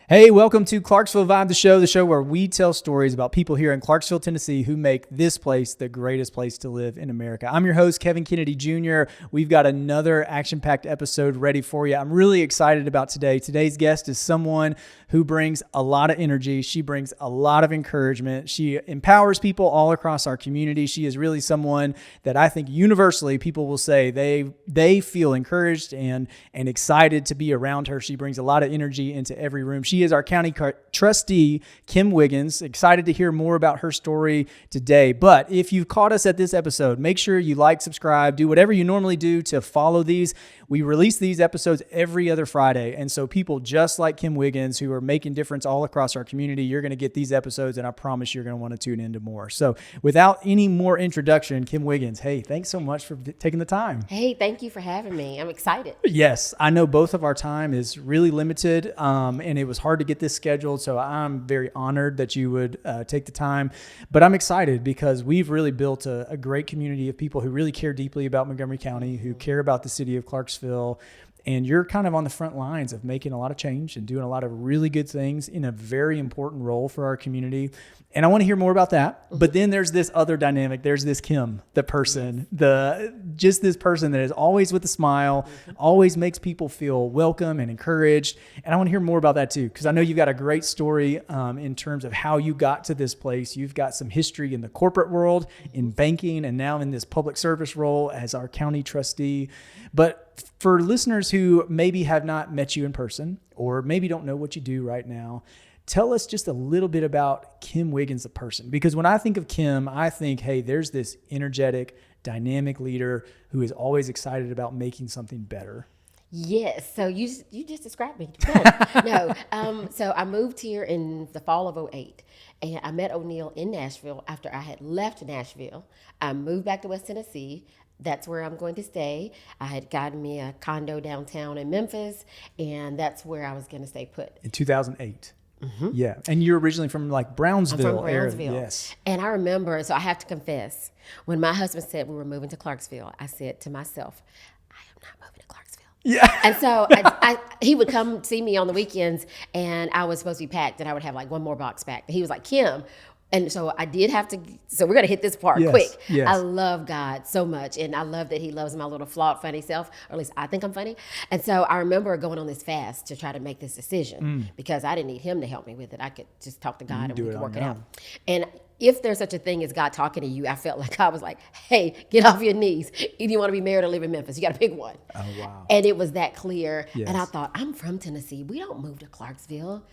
Hey, welcome to Clarksville Vibe the show where we tell stories about people here in Clarksville, Tennessee who make this place the greatest place to live in America. I'm your host, Kevin Kennedy Jr. We've got another action-packed episode ready for you. I'm really excited about today. Today's guest is someone who brings a lot of energy. She brings a lot of encouragement. She empowers people all across our community. She is really someone that I think universally people will say they feel encouraged and excited to be around her. She brings a lot of energy into every room. She is our county trustee, Kim Wiggins. Excited to hear more about her story today. But if you've caught us at this episode, make sure you like, subscribe, do whatever you normally do to follow these. We release these episodes every other Friday. And so people just like Kim Wiggins who are making difference all across our community, you're going to get these episodes, and I promise you're going to want to tune into more. So without any more introduction, Kim Wiggins, hey, thanks so much for taking the time. Hey, thank you for having me. I'm excited. Yes, I know both of our time is really limited, and it was hard to get this scheduled, so I'm very honored that you would take the time. But I'm excited because we've really built a great community of people who really care deeply about Montgomery County, who care about the city of Clarksville. And you're kind of on the front lines of making a lot of change and doing a lot of really good things in a very important role for our community. And I want to hear more about that. But then there's this other dynamic. There's this Kim, the person, just this person that is always with a smile, always makes people feel welcome and encouraged. And I want to hear more about that too, because I know you've got a great story in terms of how you got to this place. You've got some history in the corporate world, in banking, and now in this public service role as our county trustee. But for listeners who maybe have not met you in person or maybe don't know what you do right now, tell us just a little bit about Kim Wiggins, the person. Because when I think of Kim, I think, hey, there's this energetic, dynamic leader who is always excited about making something better. Yes. So you just described me. No. So I moved here in the fall of 2008, and I met O'Neill in Nashville after I had left Nashville. I moved back to West Tennessee. That's where I'm going to stay. I had gotten me a condo downtown in Memphis, and that's where I was going to stay put. In 2008. Mm-hmm. Yeah. And you're originally from like Brownsville. I'm from Brownsville. Area. Yes. And I remember, so I have to confess, when my husband said we were moving to Clarksville, I said to myself, I am not moving to Clarksville. Yeah. And so he would come see me on the weekends, and I was supposed to be packed, and I would have like one more box packed. And he was like, Kim. And so I did have to, so we're going to hit this part quick. Yes. I love God so much. And I love that he loves my little flawed, funny self, or at least I think I'm funny. And so I remember going on this fast to try to make this decision because I didn't need him to help me with it. I could just talk to God and we could work it out. And if there's such a thing as God talking to you, I felt like I was like, hey, get off your knees. Either you want to be married or live in Memphis. You got to pick one. Oh, wow. And it was that clear. Yes. And I thought, I'm from Tennessee. We don't move to Clarksville.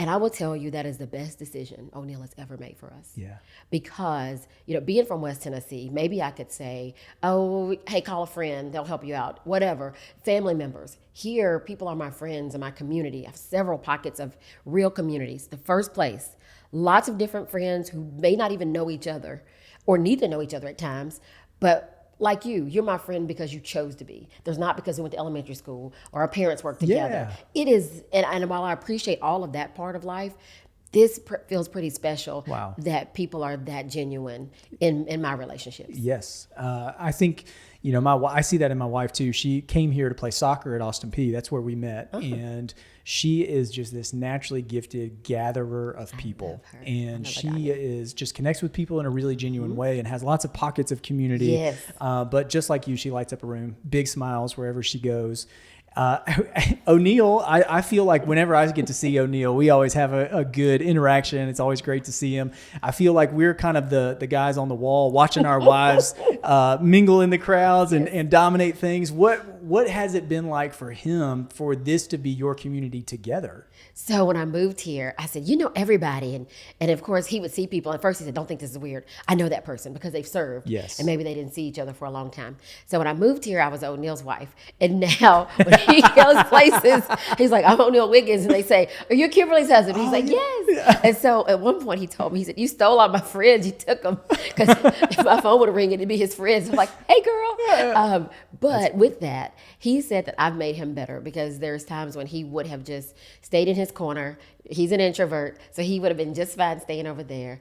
And I will tell you that is the best decision O'Neill has ever made for us. Yeah. Because, being from West Tennessee, maybe I could say, oh, hey, call a friend. They'll help you out. Whatever. Family members. Here, people are my friends in my community. I have several pockets of real communities. The first place, lots of different friends who may not even know each other or need to know each other at times, but like you're my friend because you chose to be. There's not because we went to elementary school or our parents worked together. Yeah. It is, and while I appreciate all of that part of life, this feels pretty special. Wow. That people are that genuine in my relationships. Yes. I think, I see that in my wife too. She came here to play soccer at Austin Peay. That's where we met. Uh-huh. And she is just this naturally gifted gatherer of people. And she just connects with people in a really genuine way and has lots of pockets of community. Yes. But just like you, she lights up a room, big smiles wherever she goes. O'Neill, I feel like whenever I get to see O'Neill, we always have a good interaction. It's always great to see him. I feel like we're kind of the guys on the wall watching our wives mingle in the crowds and dominate things. What has it been like for him for this to be your community together? So when I moved here, I said, everybody. And of course, he would see people. At first, he said, don't think this is weird. I know that person because they've served. Yes. And maybe they didn't see each other for a long time. So when I moved here, I was O'Neill's wife. And now when he goes places, he's like, I'm O'Neill Wiggins. And they say, are you Kimberly's husband? He's like, yes. Yeah. And so at one point, he told me, he said, you stole all my friends. You took them. Because if my phone would ring, it'd be his friends. I'm like, hey, girl. But with that, he said that I've made him better because there's times when he would have just stayed in his corner. He's an introvert, so he would have been just fine staying over there.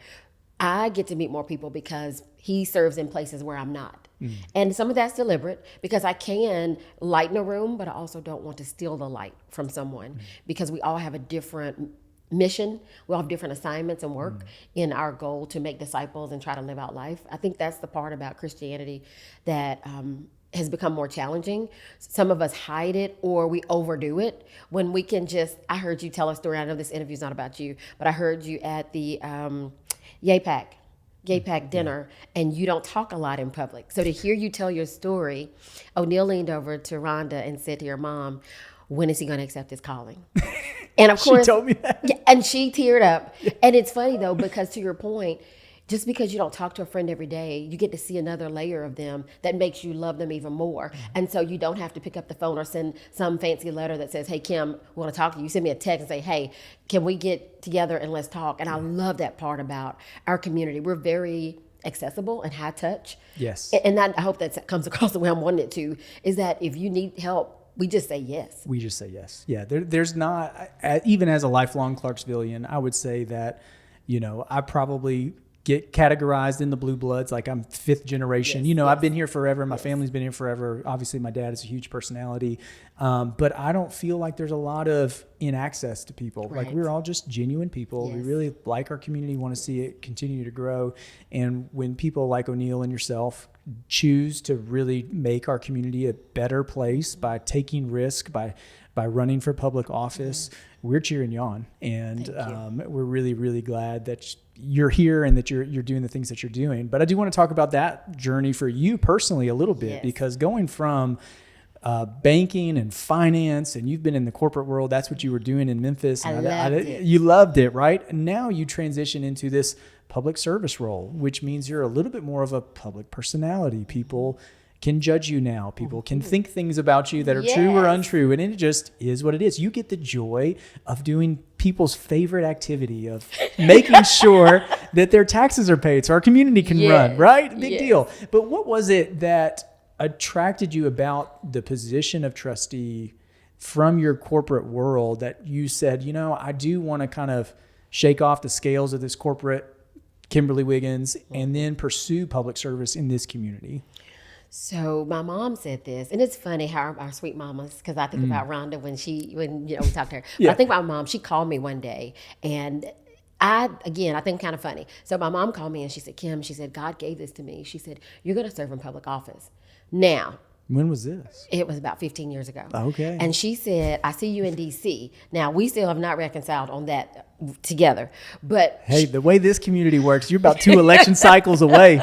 I get to meet more people because he serves in places where I'm not. And some of that's deliberate because I can lighten a room, but I also don't want to steal the light from someone because we all have a different mission. We all have different assignments and work in our goal to make disciples and try to live out life. I think that's the part about Christianity that has become more challenging. Some of us hide it or we overdo it when we can just, I heard you tell a story. I know this interview is not about you, but I heard you at the Gay Pack dinner, and you don't talk a lot in public. So to hear you tell your story, O'Neill leaned over to Rhonda and said to your mom, when is he going to accept his calling? And of course, she told me that. Yeah, and she teared up. And it's funny though, because to your point, just because you don't talk to a friend every day, you get to see another layer of them that makes you love them even more. And so you don't have to pick up the phone or send some fancy letter that says, hey, Kim, we want to talk to you. You send me a text and say, hey, can we get together and let's talk? And I love that part about our community. We're very accessible and high touch. Yes. And that, I hope that comes across the way I'm wanting it to, is that if you need help, we just say yes. We just say yes. Yeah. There's not, even as a lifelong Clarksvillian, I would say that, I probably get categorized in the blue bloods. Like I'm fifth generation, Yes, I've been here forever. My family's been here forever. Obviously my dad is a huge personality. But I don't feel like there's a lot of inaccess to people. Right. Like we're all just genuine people. Yes. We really like our community, want to see it continue to grow. And when people like O'Neill and yourself choose to really make our community a better place by taking risk, by running for public office, we're cheering you on. And we're really, really glad that you're here and that you're doing the things that you're doing. But I do want to talk about that journey for you personally a little bit, because going from banking and finance, and you've been in the corporate world, that's what you were doing in Memphis. I loved it. You loved it, right? And now you transition into this public service role, which means you're a little bit more of a public personality. People can judge you now. People can think things about you that are true or untrue. And it just is what it is. You get the joy of doing people's favorite activity of making sure that their taxes are paid so our community can run, right? Big deal. But what was it that attracted you about the position of trustee from your corporate world that you said, I do want to kind of shake off the scales of this corporate Kimberly Wiggins and then pursue public service in this community? So my mom said this, and it's funny how our sweet mamas, because I think about Rhonda when we talked to her. But I think about my mom. She called me one day, and I think kind of funny. So my mom called me and she said, Kim, she said, God gave this to me. She said, you're going to serve in public office. Now, when was this? It was about 15 years ago. Okay. And she said, I see you in D.C. Now, we still have not reconciled on that together. But hey, the way this community works, you're about 2 election cycles away.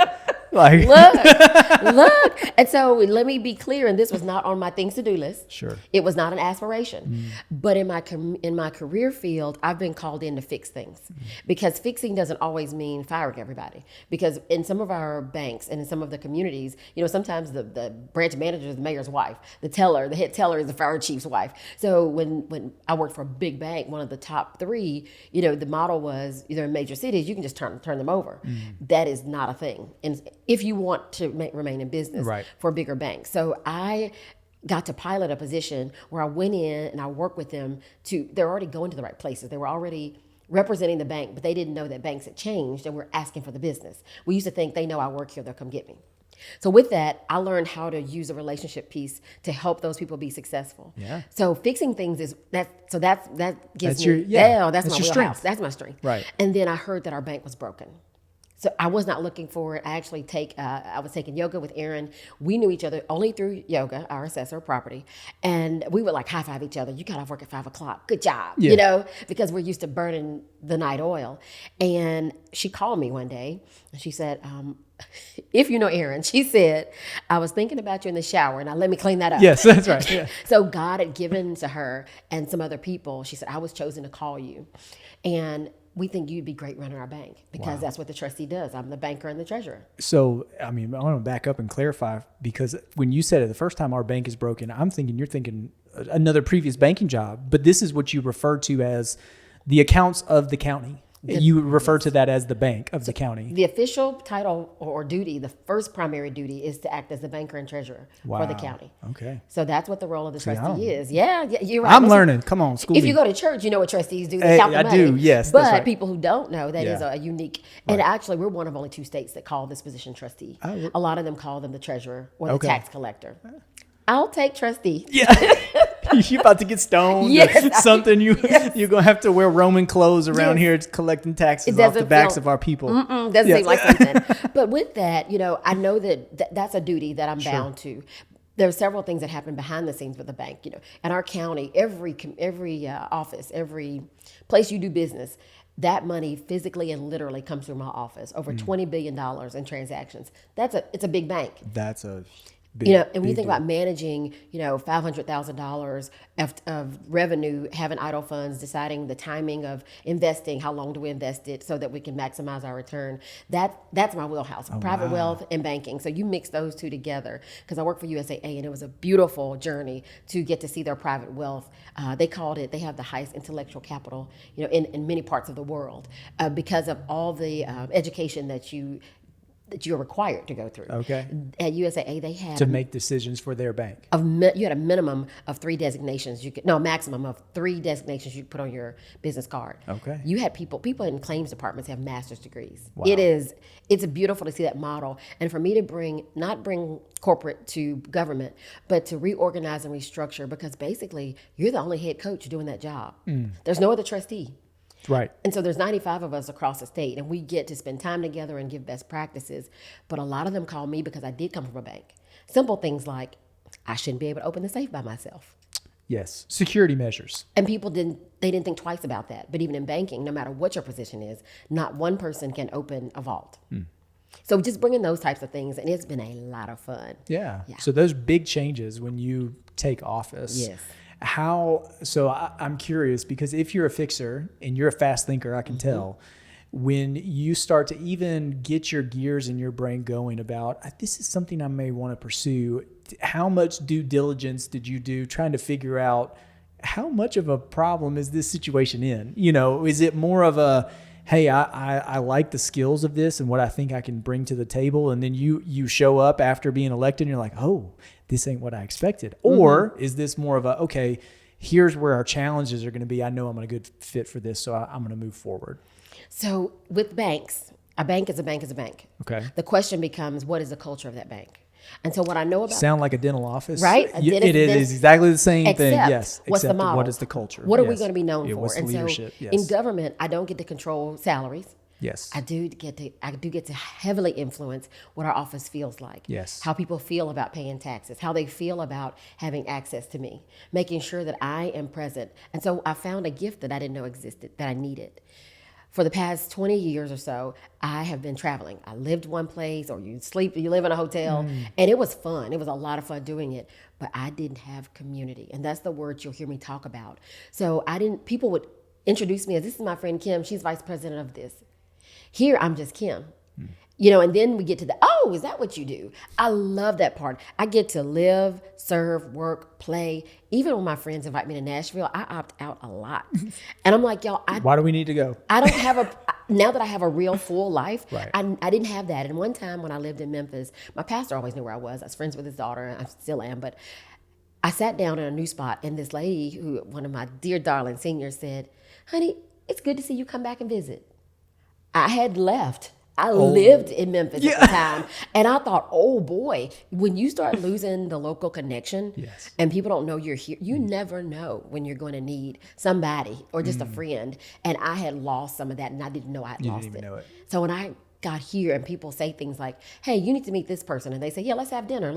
Like look. And so let me be clear, and this was not on my things to do list. Sure. It was not an aspiration. But in my career field, I've been called in to fix things. Because fixing doesn't always mean firing everybody. Because in some of our banks and in some of the communities, sometimes the branch manager is the mayor's wife. The head teller is the fire chief's wife. So when I worked for a big bank, one of the top 3, the model was either in major cities, you can just turn them over. That is not a thing. And if you want to remain in business for bigger banks. So I got to pilot a position where I went in and I worked with them they're already going to the right places. They were already representing the bank, but they didn't know that banks had changed and were asking for the business. We used to think they know I work here, they'll come get me. So with that, I learned how to use a relationship piece to help those people be successful. Yeah. So fixing things that gives that's me, that's my your wheelhouse. strength. That's my strength. Right. And then I heard that our bank was broken. So I was not looking for it. I actually I was taking yoga with Aaron. We knew each other only through yoga, our assessor of property. And we would high five each other. You got off work at 5:00. Good job. Because we're used to burning the night oil. And she called me one day and she said, if you know Aaron, she said, I was thinking about you in the shower. Now let me clean that up. Yes, that's right. Yeah. So God had given to her and some other people. She said, I was chosen to call you. And we think you'd be great running our bank because that's what the trustee does. I'm the banker and the treasurer. So, I want to back up and clarify, because when you said it the first time, our bank is broken, you're thinking another previous banking job, but this is what you refer to as the accounts of the county. You refer to that as the bank of the county. The official title or duty, the first primary duty, is to act as the banker and treasurer for the county. Okay. So that's what the role of the trustee is. Yeah, you're right. I'm learning. Come on, school. If you go to church, you know what trustees do. They count the money. I do, yes. But that's right. people who don't know, that is a unique. And actually, we're one of only 2 states that call this position trustee. A lot of them call them the treasurer or the tax collector. I'll take trustee. Yeah. You about to get stoned or something. You're going to have to wear Roman clothes around here collecting taxes off the backs of our people. Doesn't seem like something. But with that, I know that's a duty that I'm bound to. There are several things that happen behind the scenes with the bank. In our county, every office, every place you do business, that money physically and literally comes through my office. Over $20 billion in transactions. It's a big bank. That's a and when you think about managing, $500,000 of revenue, having idle funds, deciding the timing of investing, how long do we invest it so that we can maximize our return. That's my wheelhouse, private wealth and banking. So you mix those two together, because I work for USAA, and it was a beautiful journey to get to see their private wealth. They have the highest intellectual capital, in many parts of the world, because of all the education that you're required to go through. Okay. At USAA, they had to make decisions for their bank. You had a minimum of 3 designations. Maximum of 3 designations you could put on your business card. Okay. You had people in claims departments have master's degrees. Wow. It's beautiful to see that model, and for me to not bring corporate to government, but to reorganize and restructure, because basically you're the only head coach doing that job. There's no other trustee. Right. And so there's 95 of us across the state, and we get to spend time together and give best practices. But a lot of them call me because I did come from a bank. Simple things like, I shouldn't be able to open the safe by myself. Yes. Security measures. And people didn't think twice about that. But even in banking, no matter what your position is, not one person can open a vault. So just bringing those types of things, and it's been a lot of fun. Yeah. So those big changes when you take office. Yes. I'm curious, because if you're a fixer and you're a fast thinker, I can tell, when you start to even get your gears in your brain going about, this is something I may want to pursue, how much due diligence did you do trying to figure out how much of a problem is this situation in? Is it more of a, hey, I like the skills of this and what I think I can bring to the table, and then you show up after being elected and you're like, oh, this ain't what I expected? Or is this more of a, okay, here's where our challenges are going to be. I know I'm a good fit for this, so I'm going to move forward. So with banks, a bank is a bank is a bank. Okay. The question becomes, what is the culture of that bank? And so what I know about... Sound like a dental office? Right? It is exactly the same thing. Yes. What's the model? What is the culture? What are we going to be known for? What's the leadership? So in government, I don't get to control salaries. Yes. I do get to heavily influence what our office feels like. Yes. How people feel about paying taxes, how they feel about having access to me, making sure that I am present. And so I found a gift that I didn't know existed, that I needed. For the past 20 years or so, I have been traveling. I lived one place, or you live in a hotel, and it was fun. It was a lot of fun doing it, but I didn't have community. And that's the word you'll hear me talk about. So people would introduce me as, this is my friend Kim, she's vice president of this. Here, I'm just Kim. And then we get to is that what you do? I love that part. I get to live, serve, work, play. Even when my friends invite me to Nashville, I opt out a lot. And I'm like, y'all, why do we need to go? I don't have now that I have a real full life, right. I didn't have that. And one time when I lived in Memphis, my pastor always knew where I was. I was friends with his daughter, and I still am, but I sat down in a new spot, and this lady, one of my dear darling seniors, said, honey, it's good to see you come back and visit. I had left. I lived in Memphis at the time. And I thought, oh boy, when you start losing the local connection and people don't know you're here, you never know when you're going to need somebody or just a friend. And I had lost some of that, and I didn't know I had lost it. Know it. So when I got here and people say things like, hey, you need to meet this person. And they say, yeah, let's have dinner.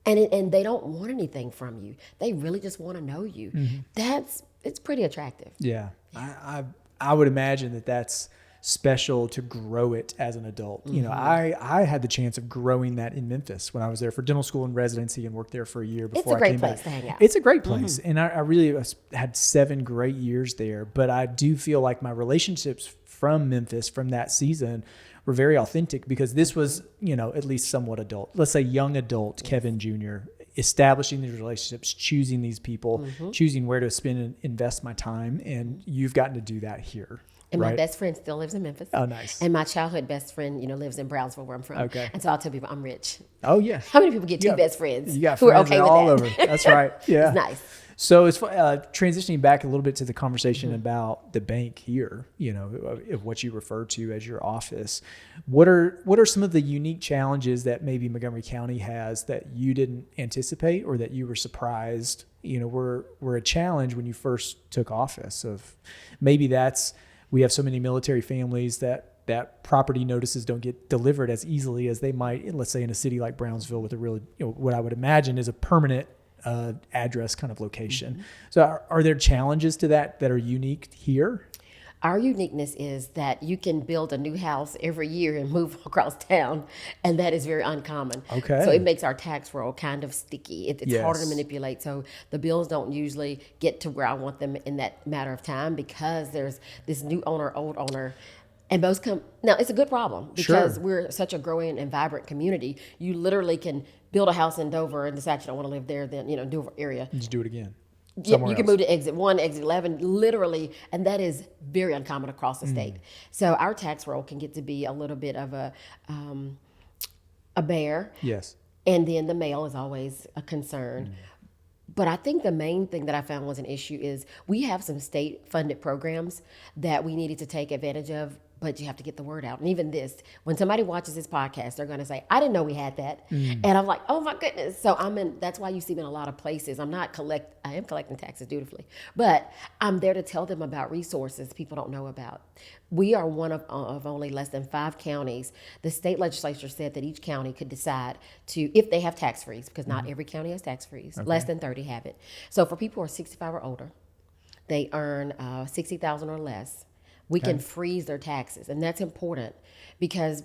And they don't want anything from you. They really just want to know you. It's pretty attractive. Yeah. I would imagine that's special to grow it as an adult. I had the chance of growing that in Memphis when I was there for dental school and residency, and worked there for a year before I came back. It's a great place to hang out. It's a great place. And I really had 7 great years there, but I do feel like my relationships from Memphis from that season were very authentic, because this was, at least somewhat adult. Let's say young adult Kevin Jr., establishing these relationships, choosing these people, choosing where to spend and invest my time. And you've gotten to do that here. And my best friend still lives in Memphis. Oh, nice. And my childhood best friend, lives in Brownsville, where I'm from. Okay. And so I'll tell people I'm rich. Oh, yeah. How many people get two best friends You got who friends are okay with all that? over. That's right. Yeah. It's nice. So it's transitioning back a little bit to the conversation about the bank here, of what you refer to as your office. What are some of the unique challenges that maybe Montgomery County has that you didn't anticipate or that you were surprised, were a challenge when you first took office? Of maybe we have so many military families that property notices don't get delivered as easily as they might, let's say in a city like Brownsville with a really, what I would imagine is a permanent address kind of location. Mm-hmm. So are there challenges to that are unique here? Our uniqueness is that you can build a new house every year and move across town, and that is very uncommon. Okay. So it makes our tax roll kind of sticky. It's harder to manipulate. So the bills don't usually get to where I want them in that matter of time because there's this new owner, old owner. And most now it's a good problem because we're such a growing and vibrant community. You literally can build a house in Dover and decide you don't want to live there, then, Dover area. Just do it again. Yeah, you can move to exit 1, exit 11, literally, and that is very uncommon across the state. So our tax roll can get to be a little bit of a bear. Yes. And then the mail is always a concern. But I think the main thing that I found was an issue is we have some state-funded programs that we needed to take advantage of, but you have to get the word out. And even this, when somebody watches this podcast, they're going to say, I didn't know we had that. And I'm like, oh my goodness. So that's why you see me in a lot of places. I am collecting taxes dutifully, but I'm there to tell them about resources people don't know about. We are one of only less than 5 counties. The state legislature said that each county could decide if they have tax freeze, because not every county has tax freeze. Okay. Less than 30 have it. So for people who are 65 or older, they earn $60,000 or less. We can freeze their taxes, and that's important because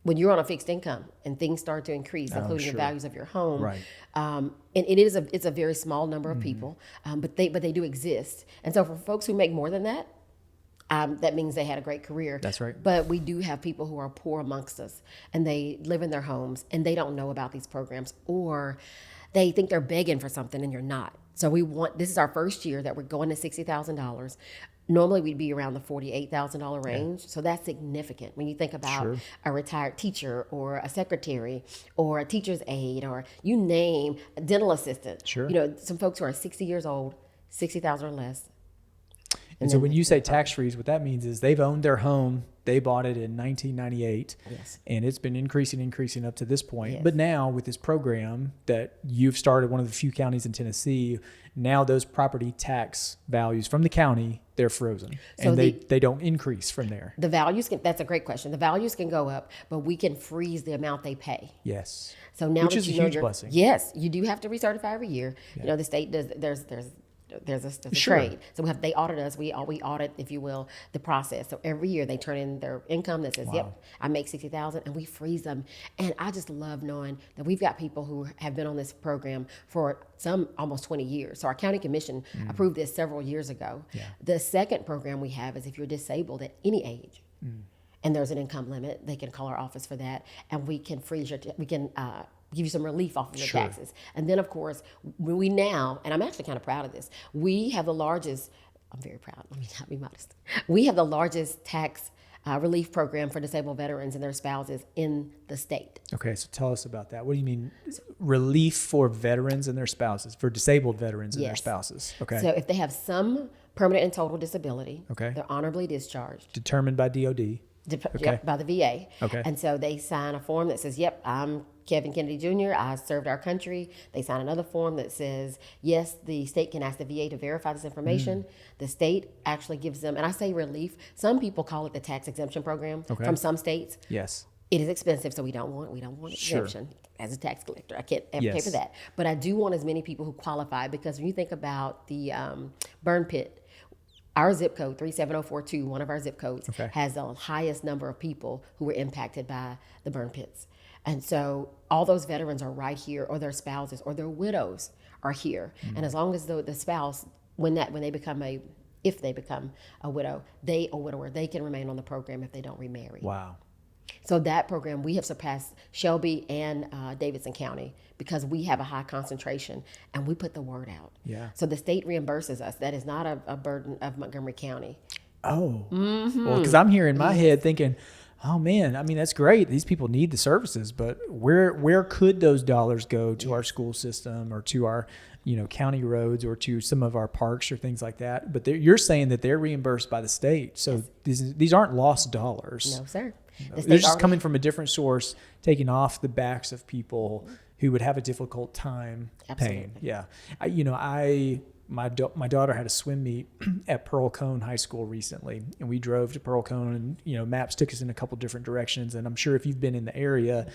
when you're on a fixed income and things start to increase, including the values of your home, right. And it's a very small number of people, but they do exist. And so for folks who make more than that, that means they had a great career. That's right. But we do have people who are poor amongst us, and they live in their homes, and they don't know about these programs, or they think they're begging for something, and you're not. So this is our first year that we're going to $60,000. Normally we'd be around the $48,000 range. Yeah. So that's significant when you think about a retired teacher or a secretary or a teacher's aide or you name a dental assistant. Sure. Some folks who are 60 years old, 60,000 or less. And so when you say tax freeze, what that means is they've owned their home. They bought it in 1998, and it's been increasing up to this point. Yes. But now with this program that you've started, one of the few counties in Tennessee, now those property tax values from the county, they're frozen, so and they don't increase from there. The values that's a great question. The values can go up, but we can freeze the amount they pay. Yes. So now which is a huge blessing. Yes, you do have to recertify every year. Yeah. The state does. There's a trade. So they audit us. We audit, if you will, the process. So every year they turn in their income that says, yep, I make $60,000, and we freeze them. And I just love knowing that we've got people who have been on this program for some almost 20 years. So our county commission approved this several years ago. Yeah. The second program we have is if you're disabled at any age, and there's an income limit, they can call our office for that, and we can freeze give you some relief off of your taxes. And then, of course, we now, and I'm actually kind of proud of this, we have the largest, I'm very proud, let me not be modest, we have the largest tax relief program for disabled veterans and their spouses in the state. Okay, so tell us about that. What do you mean relief for veterans and their spouses, for disabled veterans and their spouses? Okay. So if they have some permanent and total disability, they're honorably discharged. Determined by DOD. Yep, by the VA. Okay. And so they sign a form that says, yep, I'm Kevin Kennedy Jr., I served our country. They sign another form that says, yes, the state can ask the VA to verify this information. The state actually gives them, and I say relief, some people call it the tax exemption program from some states. Yes. It is expensive, so we don't want exemption. As a tax collector, I can't advocate for that. But I do want as many people who qualify, because when you think about the burn pit, our zip code, 37042, one of our zip codes, has the highest number of people who were impacted by the burn pits. And so all those veterans are right here, or their spouses or their widows are here. And as long as the spouse, if they become a widow, or widower, they can remain on the program if they don't remarry. Wow. So that program, we have surpassed Shelby and Davidson County because we have a high concentration and we put the word out. Yeah. So the state reimburses us. That is not a burden of Montgomery County. Oh, well, because I'm here in my head thinking, oh man, I mean, that's great. These people need the services, but where could those dollars go to our school system or to our, county roads or to some of our parks or things like that? But you're saying that they're reimbursed by the state. So these aren't lost dollars. No, sir. They're just coming from a different source, taking off the backs of people who would have a difficult time paying. Yeah. My daughter had a swim meet at Pearl Cone High School recently, and we drove to Pearl Cone, and maps took us in a couple different directions. And I'm sure if you've been in the area,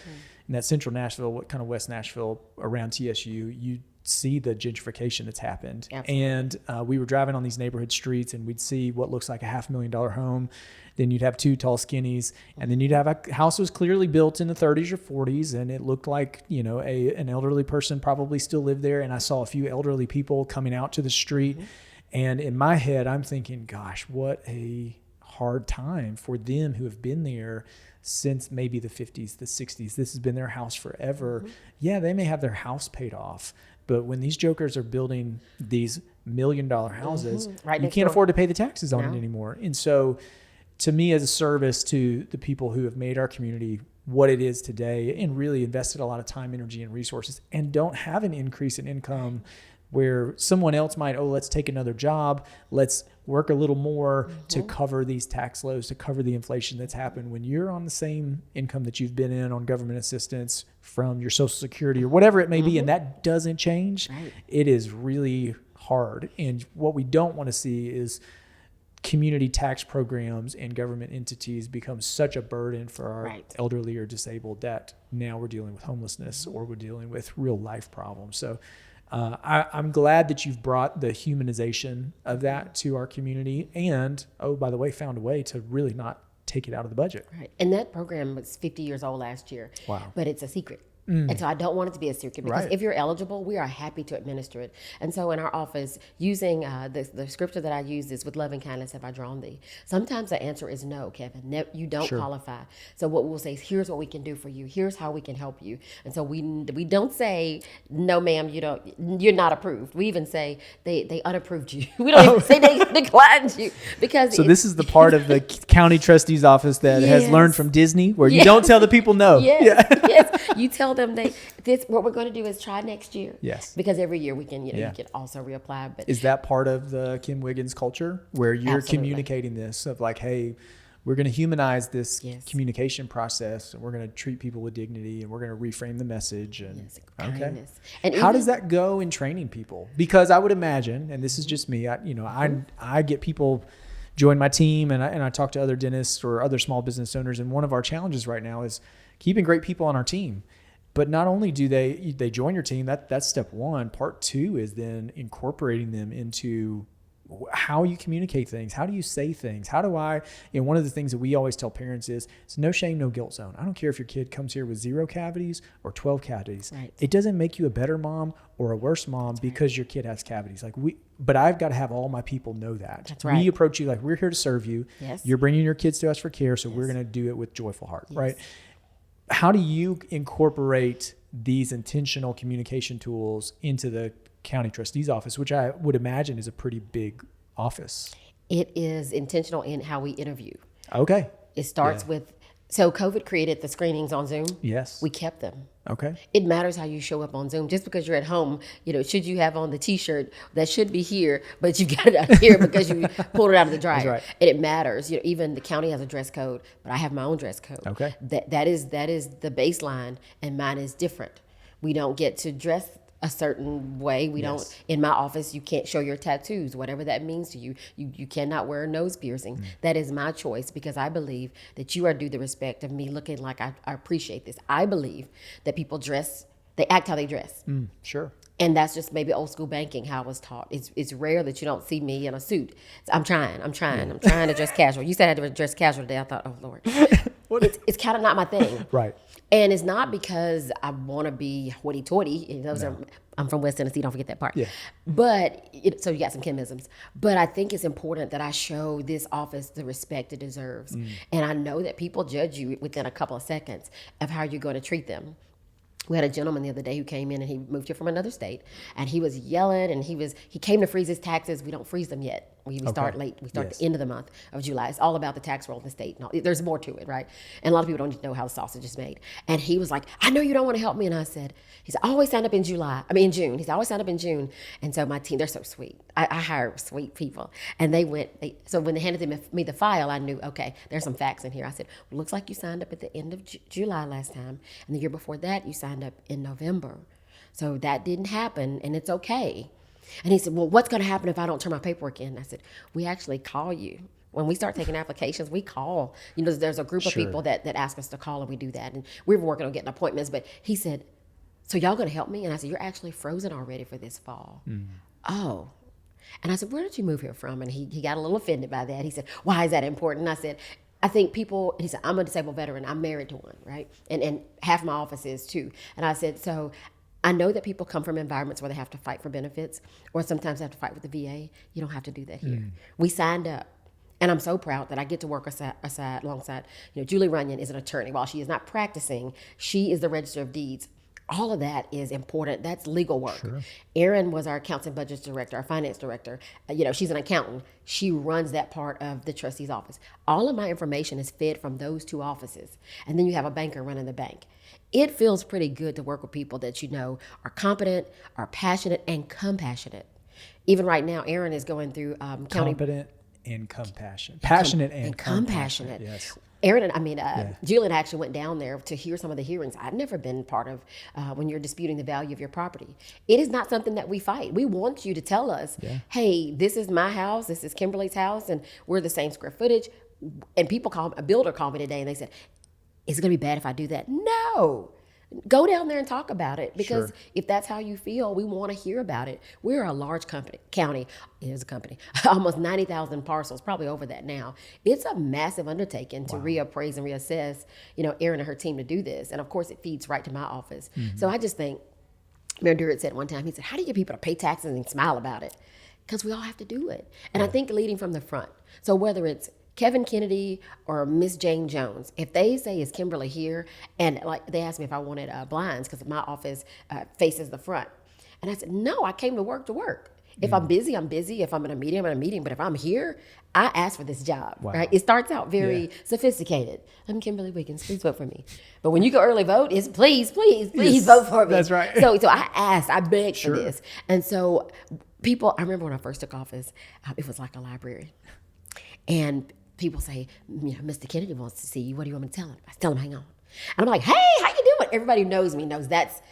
in that central Nashville, kind of West Nashville, around TSU, you see the gentrification that's happened. Absolutely. And we were driving on these neighborhood streets, and we'd see what looks like a $500,000 home. Then you'd have two tall skinnies, and then you'd have a house that was clearly built in the 30s or 40s, and it looked like, an elderly person probably still lived there. And I saw a few elderly people coming out to the street. And in my head, I'm thinking, gosh, what a hard time for them who have been there since maybe the 50s, the 60s. This has been their house forever. Yeah, they may have their house paid off, but when these jokers are building these $1 million houses, you can't afford to pay the taxes on it anymore. And so to me, as a service to the people who have made our community what it is today and really invested a lot of time, energy, and resources, and don't have an increase in income where someone else might, let's take another job, let's work a little more to cover these tax loads, to cover the inflation that's happened. When you're on the same income that you've been in on government assistance from your Social Security or whatever it may be, and that doesn't change, it is really hard. And what we don't want to see is community tax programs and government entities become such a burden for our elderly or disabled that now we're dealing with homelessness or we're dealing with real life problems. So I'm glad that you've brought the humanization of that to our community and, by the way, found a way to really not take it out of the budget. Right. And that program was 50 years old last year. Wow. But it's a secret. And so I don't want it to be a secret because if you're eligible, we are happy to administer it. And so in our office, using the scripture that I use is, with love and kindness have I drawn thee. Sometimes the answer is no, Kevin. No, you don't qualify. So what we'll say is, here's what we can do for you. Here's how we can help you. And so we don't say, no, ma'am, you're not approved. We even say they unapproved you. We don't even say they declined you because. So this is the part of the county trustee's office that has learned from Disney, where you don't tell the people no. Yes. You tell them what we're going to do is try next year. Yes. Because every year we can, you can also reapply. But is that part of the Kim Wiggins culture where you're communicating this of like, hey, we're going to humanize this communication process, and we're going to treat people with dignity, and we're going to reframe the message. And kindness. And how does that go in training people? Because I would imagine, and this is just me, I get people join my team, and I talk to other dentists or other small business owners, and one of our challenges right now is keeping great people on our team. But not only do they join your team, that's step one. Part two is then incorporating them into how you communicate things. How do you say things? How do one of the things that we always tell parents is, it's no shame, no guilt zone. I don't care if your kid comes here with 0 cavities or 12 cavities. Right. It doesn't make you a better mom or a worse mom because your kid has cavities. But I've got to have all my people know that. That's right. We approach you like, we're here to serve you. Yes. You're bringing your kids to us for care, so we're going to do it with joyful heart, right? How do you incorporate these intentional communication tools into the county trustee's office, which I would imagine is a pretty big office? It is intentional in how we interview. Okay. It starts with, so COVID created the screenings on Zoom. Yes. We kept them. Okay. It matters how you show up on Zoom. Just because you're at home, should you have on the T-shirt that should be here, but you got it out here because you pulled it out of the dryer. That's right. And it matters. Even the county has a dress code, but I have my own dress code. Okay. That is the baseline, and mine is different. We don't get to dress a certain way. We don't, in my office, you can't show your tattoos, whatever that means to you. You cannot wear a nose piercing. That is my choice because I believe that you are due the respect of me looking like I appreciate this. I believe that people they act how they dress. Sure. And that's just maybe old school banking, how I was taught. It's rare that you don't see me in a suit. I'm trying to dress casual. You said I had to dress casual today. I thought, oh Lord. It's kind of not my thing. Right. And it's not because I want to be hoity-toity. I'm from West Tennessee. Don't forget that part. Yeah. But so you got some Kimisms. But I think it's important that I show this office the respect it deserves. And I know that people judge you within a couple of seconds of how you're going to treat them. We had a gentleman the other day who came in, and he moved here from another state, and he was yelling, and he came to freeze his taxes. We don't freeze them yet. We start late. We start the end of the month of July. It's all about the tax roll in the state. And there's more to it, right? And a lot of people don't know how the sausage is made. And he was like, I know you don't want to help me. And I said, he said, I always sign up in June. He said, I always sign up in June. And so my team, they're so sweet. I hire sweet people. And so when they handed me the file, I knew, okay, there's some facts in here. I said, well, looks like you signed up at the end of July last time. And the year before that, you signed up in November. So that didn't happen, and it's okay. And he said, well, what's going to happen if I don't turn my paperwork in? I said, we actually call you. When we start taking applications, we call. There's a group of people that ask us to call, and we do that. And we were working on getting appointments, but he said, so y'all going to help me? And I said, you're actually frozen already for this fall. Oh. And I said, where did you move here from? And he got a little offended by that. He said, why is that important? I said, I think people, he said, I'm a disabled veteran. I'm married to one, right? And half of my office is too. And I said, so I know that people come from environments where they have to fight for benefits or sometimes have to fight with the VA. You don't have to do that here. We signed up. And I'm so proud that I get to work alongside, Julie Runyon is an attorney. While she is not practicing, she is the Register of Deeds. All of that is important. That's legal work. Sure. Erin was our accounts and budgets director, our finance director. She's an accountant. She runs that part of the trustee's office. All of my information is fed from those two offices. And then you have a banker running the bank. It feels pretty good to work with people that are competent, are passionate, and compassionate. Even right now, Erin is going through county... Competent and compassionate. Passionate and compassionate. Yes. Julie and I actually went down there to hear some of the hearings. I've never been part of when you're disputing the value of your property. It is not something that we fight. We want you to tell us, hey, this is my house, this is Kimberly's house, and we're the same square footage. And a builder called me today and they said, is it going to be bad if I do that? No. Go down there and talk about it because if that's how you feel, we want to hear about it. We're a large county. It is a company. Almost 90,000 parcels, probably over that now. It's a massive undertaking to reappraise and reassess, Erin and her team to do this. And of course, it feeds right to my office. So I just think, Mayor Durrett said one time, he said, how do you get people to pay taxes and smile about it? Because we all have to do it. And I think leading from the front. So whether it's Kevin Kennedy or Miss Jane Jones, if they say, is Kimberly here? And like they asked me if I wanted blinds because my office faces the front. And I said, no, I came to work. If I'm busy, I'm busy. If I'm in a meeting, I'm in a meeting. But if I'm here, I asked for this job, right? It starts out very sophisticated. I'm Kimberly Wiggins. Please vote for me. But when you go early vote, it's please vote for me. That's right. So I asked, I begged for this. And so I remember when I first took office, it was like a library. And people say, Mr. Kennedy wants to see you. What do you want me to tell him? I tell him, hang on. And I'm like, hey, how you doing? Everybody who knows me knows that's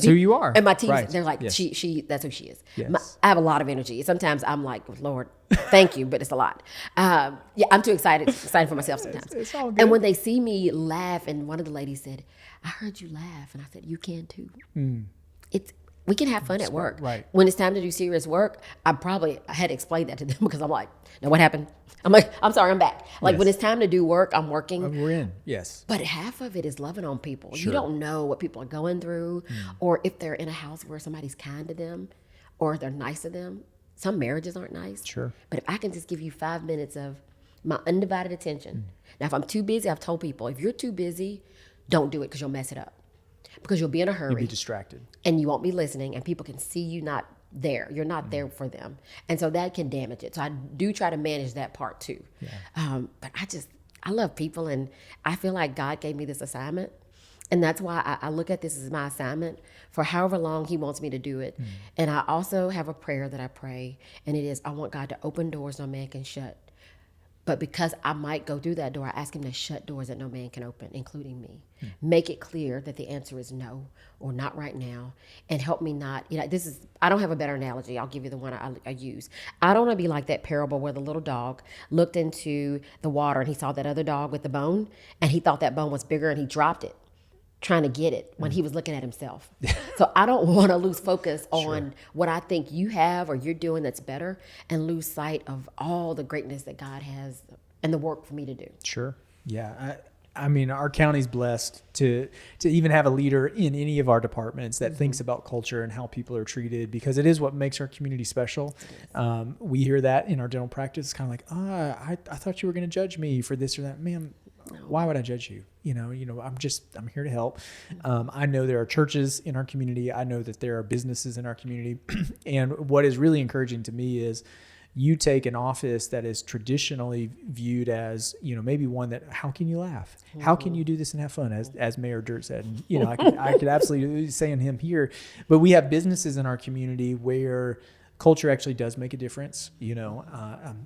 who you are. And my team, they're like, yes. she, that's who she is. Yes. I have a lot of energy. Sometimes I'm like, Lord, thank you, but it's a lot. I'm too excited for myself sometimes. It's all good. And when they see me laugh, and one of the ladies said, I heard you laugh. And I said, you can too. We can have fun at work. Right. When it's time to do serious work, I had to explain that to them because I'm like, now what happened? I'm like, I'm sorry, I'm back. Like when it's time to do work, I'm working. We're in, yes. But half of it is loving on people. You don't know what people are going through or if they're in a house where somebody's kind to them or they're nice to them. Some marriages aren't nice. Sure. But if I can just give you 5 minutes of my undivided attention. Now, if I'm too busy, I've told people, if you're too busy, don't do it because you'll mess it up. Because you'll be in a hurry. You'll be distracted. And you won't be listening, and people can see you not there. You're not there for them. And so that can damage it. So I do try to manage that part too. Yeah. But I love people, and I feel like God gave me this assignment. And that's why I look at this as my assignment for however long he wants me to do it. And I also have a prayer that I pray, and it is, I want God to open doors no man can shut. But because I might go through that door, I ask him to shut doors that no man can open, including me. Make it clear that the answer is no or not right now, and help me not, I don't have a better analogy. I'll give you the one I use. I don't want to be like that parable where the little dog looked into the water and he saw that other dog with the bone, and he thought that bone was bigger and he dropped it, trying to get it when he was looking at himself. So I don't want to lose focus on what I think you have or you're doing that's better and lose sight of all the greatness that God has and the work for me to do. Sure. Yeah. I mean, our county's blessed to even have a leader in any of our departments that thinks about culture and how people are treated, because it is what makes our community special. We hear that in our dental practice. It's kind of like, I thought you were going to judge me for this or that. Ma'am, why would I judge you? I'm here to help. I know there are churches in our community. I know that there are businesses in our community. And what is really encouraging to me is you take an office that is traditionally viewed as, maybe one that, how can you laugh? How can you do this and have fun? As Mayor Dirt said, and, I could absolutely say him here, but we have businesses in our community where culture actually does make a difference.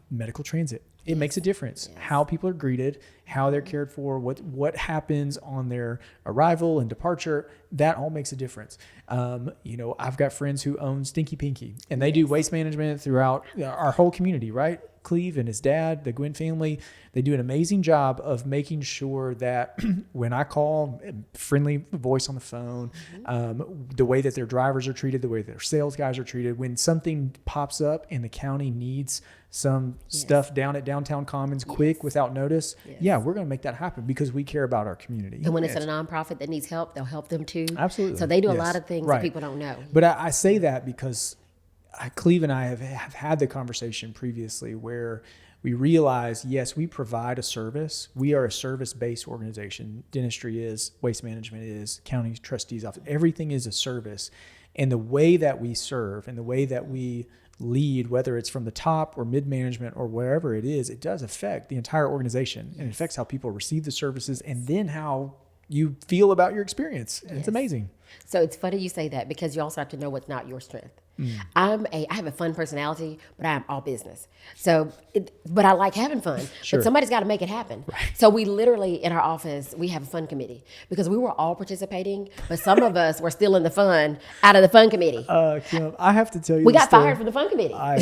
Medical transit, it makes a difference. Yes. How people are greeted, how they're cared for, what happens on their arrival and departure, that all makes a difference. I've got friends who own Stinky Pinky, and they do waste management throughout our whole community, right? Cleve and his dad, the Gwynn family, they do an amazing job of making sure that when I call, friendly voice on the phone, the way that their drivers are treated, the way their sales guys are treated, when something pops up and the county needs some stuff down at Downtown Commons quick without notice, we're going to make that happen because we care about our community. And when it's a nonprofit that needs help, they'll help them too. Absolutely. So they do a lot of things that people don't know. But I say that because Cleve and I have had the conversation previously where we realize, yes, we provide a service. We are a service-based organization. Dentistry is, waste management is, county trustees office. Everything is a service. And the way that we serve and the way that we lead, whether it's from the top or mid-management or wherever it is, it does affect the entire organization. And it affects how people receive the services and then how you feel about your experience. And it's amazing. So it's funny you say that because you also have to know what's not your strength. I have a fun personality, but I'm all business. But I like having fun. Sure. But somebody's got to make it happen. Right. So we literally, in our office, we have a fun committee because we were all participating, but some of us were still in the fun out of the fun committee. Kim, I have to tell you, we got fired from the fun committee. I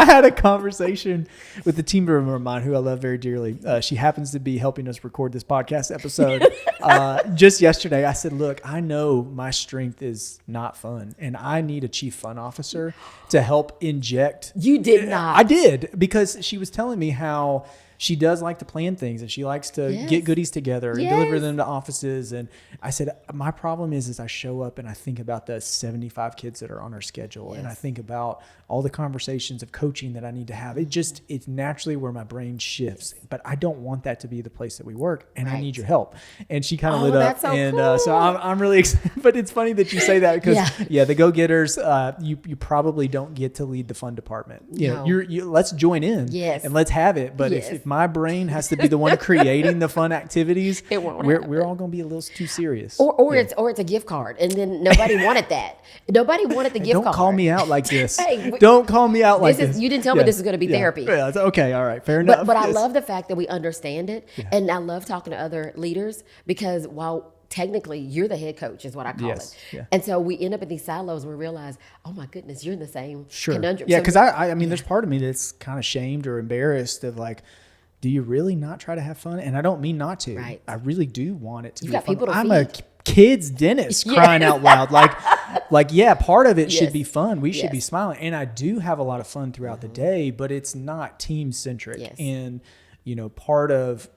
had a conversation with a team member of mine who I love very dearly. She happens to be helping us record this podcast episode. Just yesterday, I said, look, I know my strength is not fun, and I need a chief fun officer to help inject. You did not. I did, because she was telling me how she does like to plan things and she likes to get goodies together and deliver them to offices. And I said, my problem is I show up and I think about the 75 kids that are on our schedule. And I think about all the conversations of coaching that I need to have. It's naturally where my brain shifts, but I don't want that to be the place that we work, and I need your help. And she kind of lit up. So I'm really excited, but it's funny that you say that because the go-getters, you probably don't get to lead the fun department. Let's join in and let's have it. But if my brain has to be the one creating the fun activities, we're all going to be a little too serious. Or it's a gift card, and then nobody wanted that. Nobody wanted the gift card. Don't call me out like this. Don't call me out like this. You didn't tell me this is going to be therapy. Yeah, okay, all right, fair enough. But I love the fact that we understand it, and I love talking to other leaders because while technically you're the head coach is what I call it. Yeah. And so we end up in these silos and we realize, oh my goodness, you're in the same conundrum. Yeah, because I mean, there's part of me that's kind of shamed or embarrassed of like, do you really not try to have fun? And I don't mean not to. Right. I really do want it to be fun. People to I'm a kid's dentist crying out loud. Part of it should be fun. We should be smiling. And I do have a lot of fun throughout the day, but it's not team centric. Yes. And, part of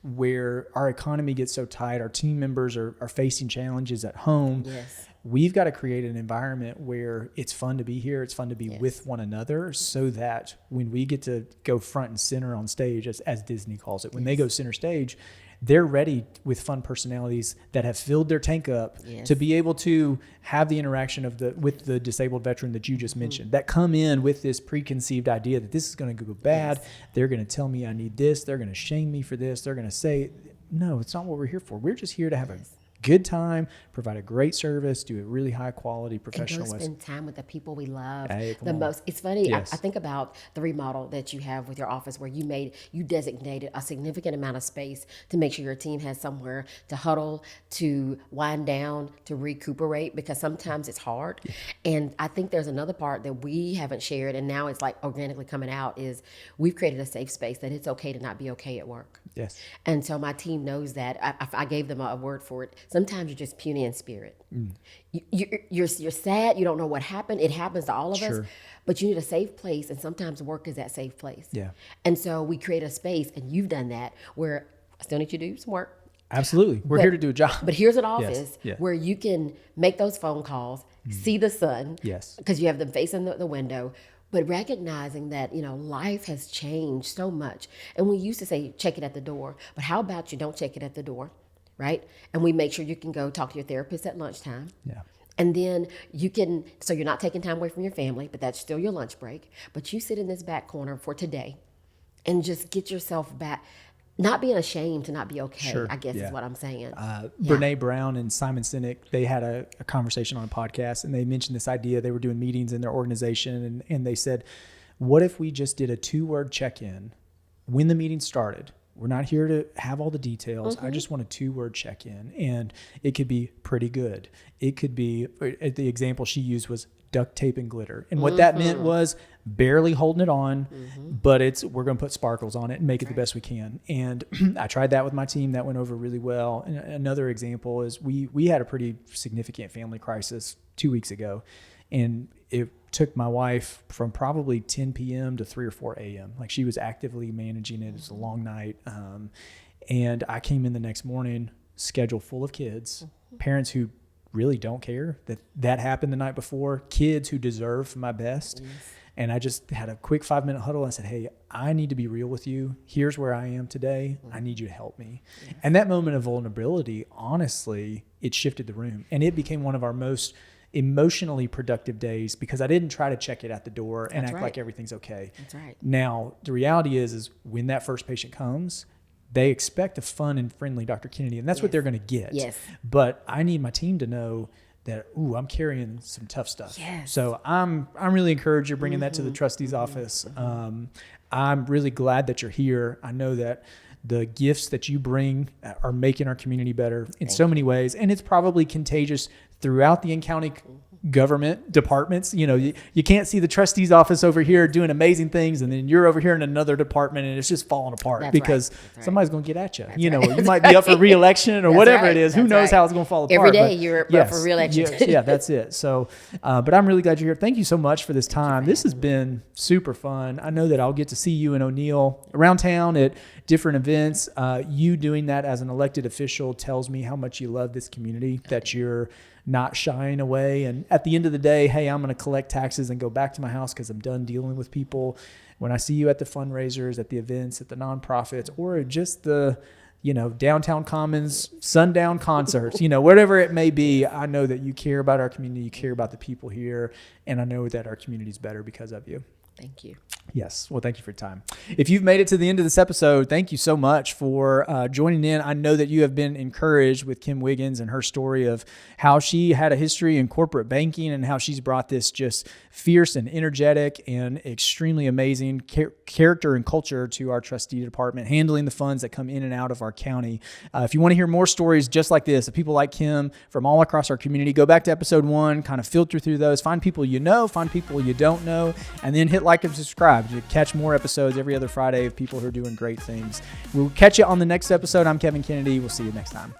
where our economy gets so tight, our team members are facing challenges at home. Yes. We've got to create an environment where it's fun to be here. It's fun to be with one another so that when we get to go front and center on stage, as Disney calls it, when they go center stage, they're ready with fun personalities that have filled their tank up to be able to have the interaction with the disabled veteran that you just mentioned, that come in with this preconceived idea that this is going to go bad. They're going to tell me I need this. They're going to shame me for this. They're going to say, no, it's not what we're here for. We're just here to have a good time, provide a great service, do it really high quality, professional. And go spend time with the people we love the most. It's funny. I think about the remodel that you have with your office where you designated a significant amount of space to make sure your team has somewhere to huddle, to wind down, to recuperate, because sometimes it's hard. And I think there's another part that we haven't shared, and now it's like organically coming out, is we've created a safe space that it's okay to not be okay at work. Yes. And so my team knows that. I gave them a word for it. Sometimes you're just puny in spirit. You're sad. You don't know what happened. It happens to all of us. But you need a safe place, and sometimes work is that safe place. Yeah. And so we create a space, and you've done that, where I still need you to do some work. Absolutely. We're here to do a job. But here's an office where you can make those phone calls, see the sun, because you have them facing the window, but recognizing that, life has changed so much. And we used to say, check it at the door. But how about you don't check it at the door, right? And we make sure you can go talk to your therapist at lunchtime. Yeah. And then so you're not taking time away from your family, but that's still your lunch break. But you sit in this back corner for today and just get yourself back, not being ashamed to not be okay, Sure. I guess is what I'm saying. Brene Brown and Simon Sinek, they had a conversation on a podcast, and they mentioned this idea. They were doing meetings in their organization, and they said, what if we just did a 2-word check-in when the meeting started? We're not here to have all the details. I just want a 2-word check-in. And it could be pretty good. It could be, the example she used was duct tape and glitter. And what that meant was barely holding it on, but we're going to put sparkles on it and make it the best we can. And I tried that with my team. That went over really well. And another example is we had a pretty significant family crisis 2 weeks ago. And it took my wife from probably 10 p.m. to 3 or 4 a.m. Like, she was actively managing it. It was a long night. And I came in the next morning, schedule full of kids, parents who really don't care that happened the night before, kids who deserve my best. And I just had a quick 5-minute huddle. I said, hey, I need to be real with you. Here's where I am today. I need you to help me. And that moment of vulnerability, honestly, it shifted the room. And it became one of our most emotionally productive days, because I didn't try to check it at the door and act like everything's okay. That's right. Now, the reality is when that first patient comes, they expect a fun and friendly Dr. Kennedy, and that's what they're going to get. Yes. But I need my team to know that, I'm carrying some tough stuff. Yes. So I'm really encouraged you're bringing that to the trustee's office. I'm really glad that you're here. I know that the gifts that you bring are making our community better in so many ways, and it's probably contagious throughout the in-county government departments. You can't see the trustee's office over here doing amazing things, and then you're over here in another department and it's just falling apart because somebody's going to get at you. Or you might be up for re-election or whatever it is. Who knows how it's going to fall apart. Every day you're up for re-election. Yeah, that's it. So, but I'm really glad you're here. Thank you so much for this time. This has been super fun. I know that I'll get to see you and O'Neill around town at different events. You doing that as an elected official tells me how much you love this community, that you're not shying away. And at the end of the day, hey, I'm going to collect taxes and go back to my house because I'm done dealing with people. When I see you at the fundraisers, at the events, at the nonprofits, or just the, downtown commons, sundown concerts, whatever it may be, I know that you care about our community, you care about the people here, and I know that our community's better because of you. Thank you. Yes. Well, thank you for your time. If you've made it to the end of this episode, thank you so much for joining in. I know that you have been encouraged with Kim Wiggins and her story of how she had a history in corporate banking and how she's brought this just fierce and energetic and extremely amazing character and culture to our trustee department, handling the funds that come in and out of our county. If you want to hear more stories just like this, of people like Kim from all across our community, go back to episode 1, kind of filter through those, find people find people you don't know, and then hit like and subscribe to catch more episodes every other Friday of people who are doing great things. We'll catch you on the next episode. I'm Kevin Kennedy. We'll see you next time.